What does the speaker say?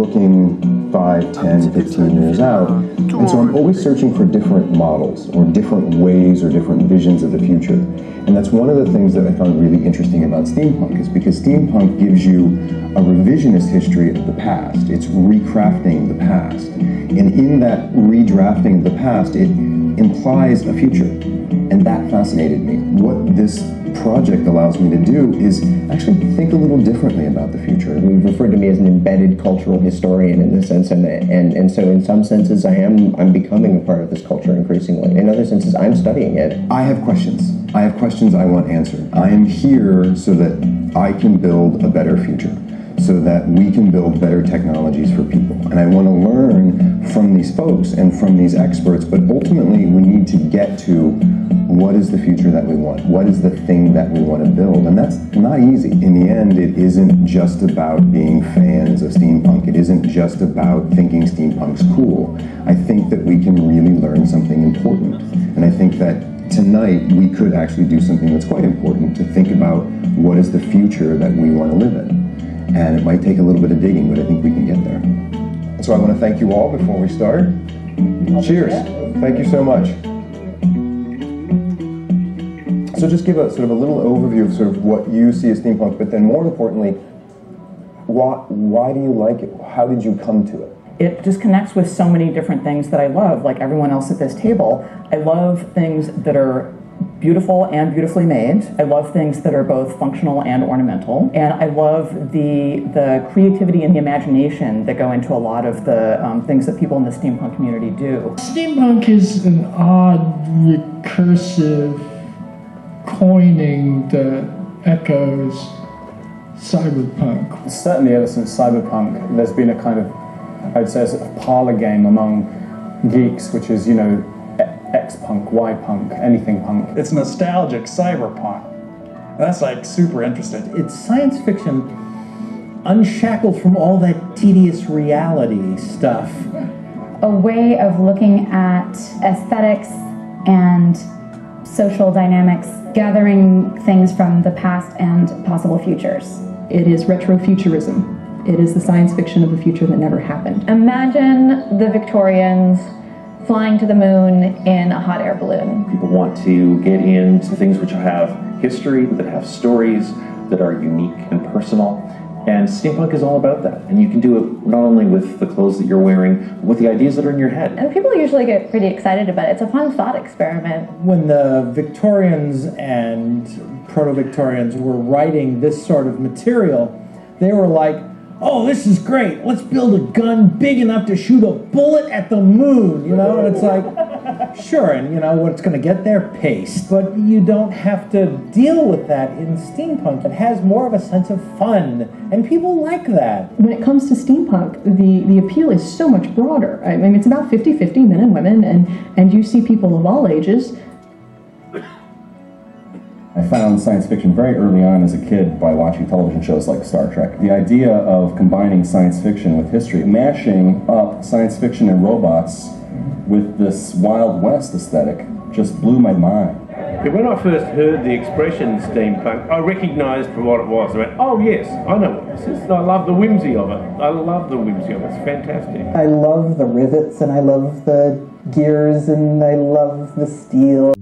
looking 5, 10, 15 years out. And so I'm always searching for different models or different ways or different visions of the future. And that's one of the things that I found really interesting about steampunk, is because steampunk gives you a revisionist history of the past. It's recrafting the past. And in that redrafting of the past, it implies a future. And that fascinated me. What this project allows me to do is actually think a little differently about the future. You've referred to me as an embedded cultural historian in this sense, and so in some senses I'm becoming a part of this culture increasingly. In other senses, I'm studying it. I have questions. I have questions I want answered. I am here so that I can build a better future, so that we can build better technologies for people. And I want to learn from these folks and from these experts, but ultimately we need to get to what is the future that we want? What is the thing that we want to build? And that's not easy. In the end, it isn't just about being fans of steampunk. It isn't just about thinking steampunk's cool. I think that we can really learn something important. And I think that tonight we could actually do something that's quite important, to think about what is the future that we want to live in. And it might take a little bit of digging, but I think we can get there. And so I want to thank you all before we start. Cheers. Thank you so much. So just give a sort of a little overview of sort of what you see as steampunk, but then more importantly, why do you like it? How did you come to it? It just connects with so many different things that I love, like everyone else at this table. I love things that are beautiful and beautifully made. I love things that are both functional and ornamental. And I love the creativity and the imagination that go into a lot of the things that people in the steampunk community do. Steampunk is an odd, recursive coining that echoes cyberpunk. Certainly ever since cyberpunk, there's been a kind of, I'd say, a sort of parlor game among geeks, which is, you know, X-punk, Y-punk, anything punk. It's nostalgic cyberpunk. And that's like super interesting. It's science fiction unshackled from all that tedious reality stuff. A way of looking at aesthetics and social dynamics, gathering things from the past and possible futures. It is retrofuturism. It is the science fiction of a future that never happened. Imagine the Victorians flying to the moon in a hot air balloon. People want to get into things which have history, that have stories, that are unique and personal. And steampunk is all about that. And you can do it not only with the clothes that you're wearing, but with the ideas that are in your head. And people usually get pretty excited about it. It's a fun thought experiment. When the Victorians and proto-Victorians were writing this sort of material, they were like, oh, this is great. Let's build a gun big enough to shoot a bullet at the moon, you know? And it's like, sure, and you know what's going to get there? Paste. But you don't have to deal with that in steampunk. It has more of a sense of fun, and people like that. When it comes to steampunk, the appeal is so much broader. I mean, it's about 50-50 men and women, and you see people of all ages. I found science fiction very early on as a kid by watching television shows like Star Trek. The idea of combining science fiction with history, mashing up science fiction and robots with this Wild West aesthetic, just blew my mind. When I first heard the expression steampunk, I recognised for what it was. I went, oh yes, I know what this is. And I love the whimsy of it. I love the whimsy of it. It's fantastic. I love the rivets, and I love the gears, and I love the steel.